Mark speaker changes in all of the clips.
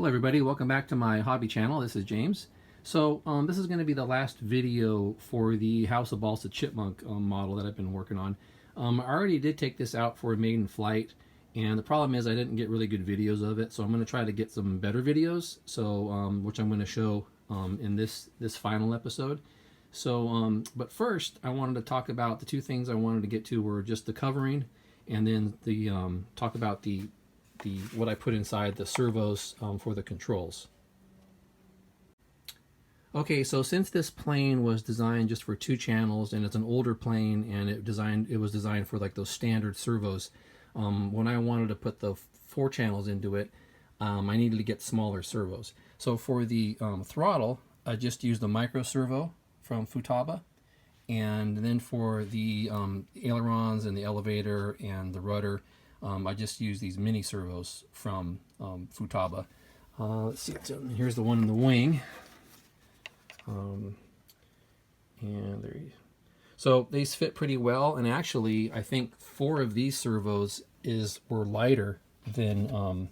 Speaker 1: Hello everybody, welcome back to my hobby channel. This is James. So this is going to be the last video for the House of Balsa Chipmunk model that I've been working on. I already did take this out for a maiden flight, and the problem is I didn't get really good videos of it, so I'm going to try to get some better videos, which I'm going to show in this final episode. So, but first I wanted to talk about the two things I wanted to get to were just the covering, and then the talk about what I put inside the servos for the controls. Okay, so since this plane was designed just for 2 channels and it's an older plane and it was designed for like those standard servos, when I wanted to put the 4 channels into it, I needed to get smaller servos. So for the throttle, I just used the micro servo from Futaba, and then for the ailerons and the elevator and the rudder, I just use these mini servos from Futaba. Let's see, here's the one in the wing. And there you go. So these fit pretty well, and actually I think 4 of these servos were lighter than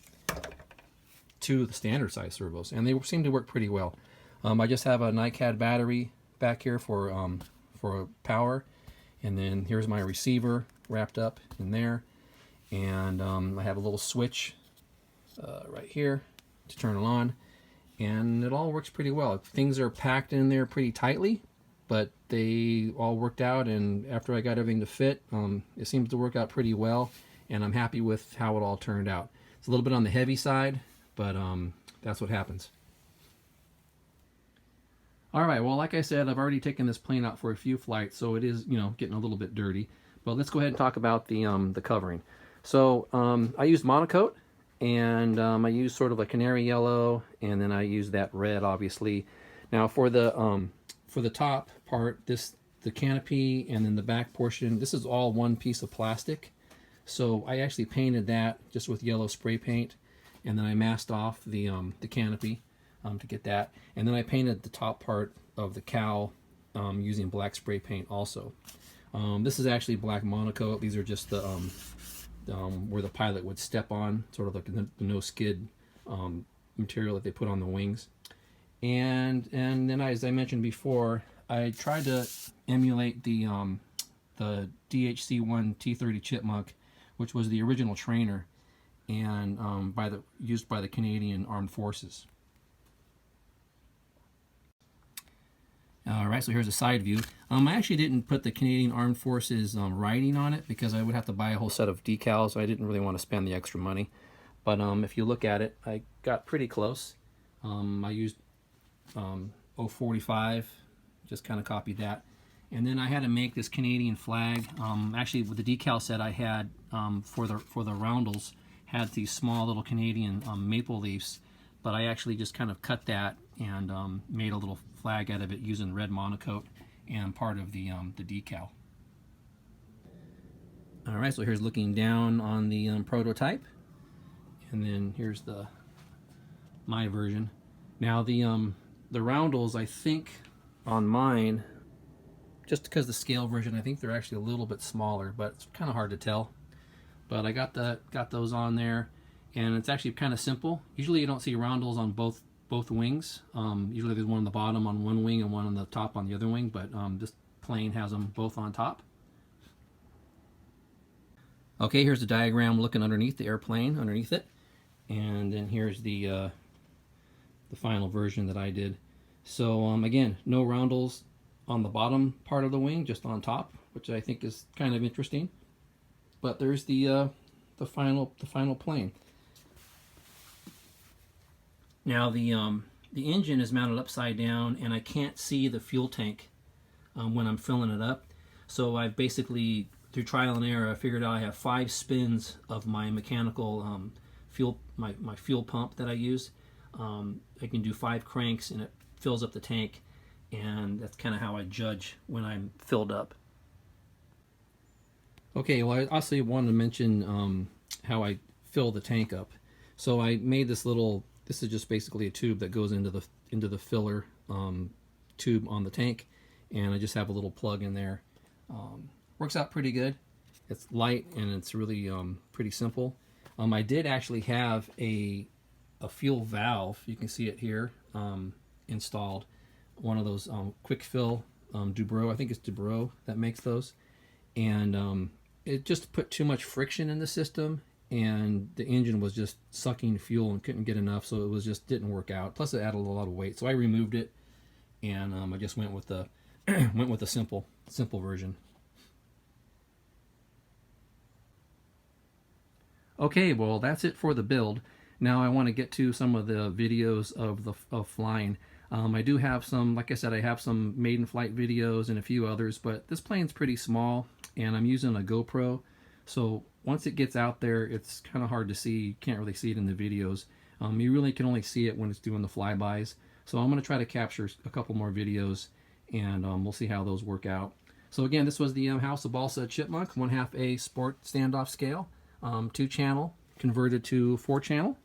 Speaker 1: 2 of the standard size servos, and they seem to work pretty well. I just have a NiCad battery back here for power, and then here's my receiver wrapped up in there. And I have a little switch right here to turn it on, and it all works pretty well. Things are packed in there pretty tightly, but they all worked out, and after I got everything to fit, it seems to work out pretty well, and I'm happy with how it all turned out. It's a little bit on the heavy side, but that's what happens. Alright, well, like I said, I've already taken this plane out for a few flights, so it is, getting a little bit dirty. But let's go ahead and talk about the covering. So I used monocoat, and I used sort of a canary yellow, and then I used that red, obviously. Now for the top part, the canopy and then the back portion, this is all one piece of plastic. So I actually painted that just with yellow spray paint, and then I masked off the canopy to get that, and then I painted the top part of the cowl using black spray paint also. This is actually black monocoat. These are just the where the pilot would step on, sort of like the no skid material that they put on the wings. And then, as I mentioned before, I tried to emulate the DHC-1 T30 Chipmunk, which was the original trainer, and used by the Canadian Armed Forces. Alright, so here's a side view. I actually didn't put the Canadian Armed Forces writing on it because I would have to buy a whole set of decals, so I didn't really want to spend the extra money. But if you look at it, I got pretty close. I used 045, just kind of copied that. And then I had to make this Canadian flag. Actually, with the decal set I had for the roundels, had these small little Canadian maple leaves, but I actually just kind of cut that and made a little flag out of it using red monocoat and part of the decal. Alright, so here's looking down on the prototype, and then here's my version. Now the roundels, I think on mine, just because the scale version, I think they're actually a little bit smaller, but it's kind of hard to tell. But I got those on there, and it's actually kind of simple. Usually you don't see roundels on both wings. Usually there's one on the bottom on one wing and one on the top on the other wing, but this plane has them both on top. Okay, here's the diagram looking underneath the airplane, underneath it, and then here's the final version that I did. So again, no roundels on the bottom part of the wing, just on top, which I think is kind of interesting. But there's the final plane. Now the engine is mounted upside down, and I can't see the fuel tank when I'm filling it up. So I've basically, through trial and error, I figured out I have 5 spins of my mechanical fuel, my fuel pump that I use. I can do 5 cranks, and it fills up the tank, and that's kind of how I judge when I'm filled up. Okay, well, I also wanted to mention how I fill the tank up. So I made this little. This is just basically a tube that goes into the filler tube on the tank, and I just have a little plug in there. Works out pretty good. It's light and it's really pretty simple. I did actually have a a fuel valve. You can see it here installed. One of those quick fill Dubro, I think it's Dubro that makes those, and it just put too much friction in the system, and the engine was just sucking fuel and couldn't get enough, so it was just didn't work out. Plus it added a lot of weight, so I removed it, and I just went with the simple version. Okay, well that's it for the build. Now I want to get to some of the videos of flying. I do have some, like I said, I have some maiden flight videos and a few others, but this plane's pretty small and I'm using a GoPro, so once it gets out there it's kind of hard to see. You can't really see it in the videos. You really can only see it when it's doing the flybys. So I'm going to try to capture a couple more videos, and we'll see how those work out. So again, this was the House of Balsa Chipmunk, 1/2 A sport standoff scale, 2-channel converted to 4-channel.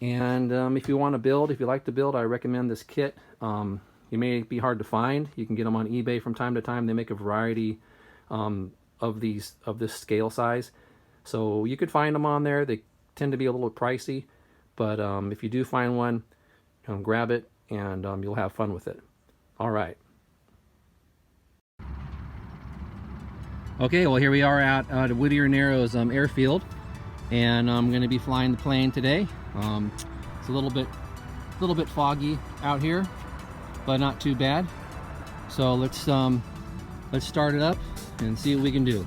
Speaker 1: And if you want to build, if you like to build, I recommend this kit. It may be hard to find. You can get them on eBay from time to time. They make a variety of this scale size, so you could find them on there. They tend to be a little pricey, but if you do find one, grab it, and you'll have fun with it. All right. Okay, well here we are at Whittier Narrows airfield, and I'm going to be flying the plane today. It's a little bit foggy out here, but not too bad. So let's start it up and see what we can do.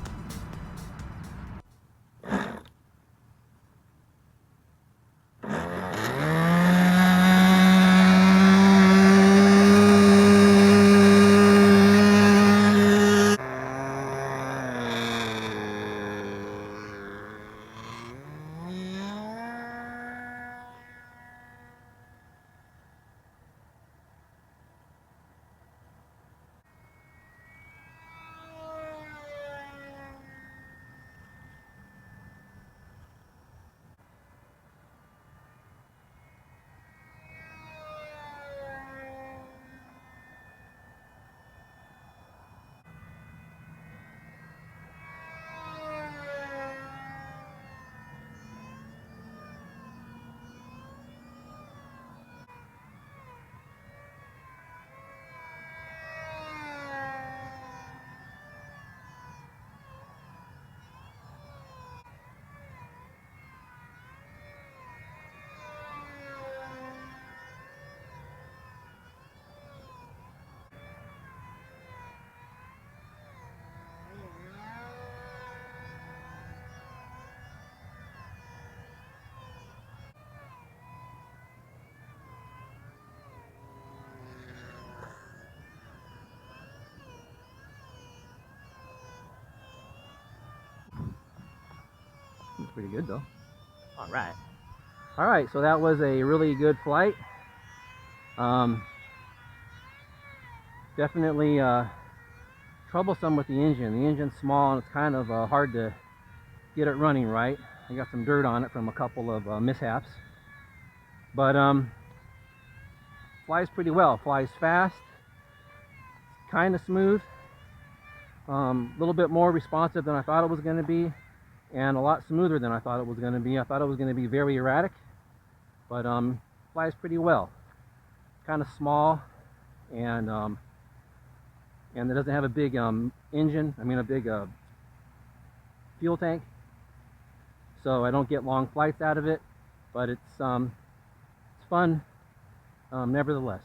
Speaker 1: Pretty good though. All right, so that was a really good flight. Definitely troublesome with the engine. The engine's small and it's kind of hard to get it running right. I got some dirt on it from a couple of mishaps, but flies pretty well. Flies fast, kind of smooth, a little bit more responsive than I thought it was going to be, and a lot smoother than I thought it was going to be. I thought it was going to be very erratic, but flies pretty well. Kind of small, and it doesn't have a big engine. I mean, a big fuel tank, so I don't get long flights out of it. But it's fun, nevertheless.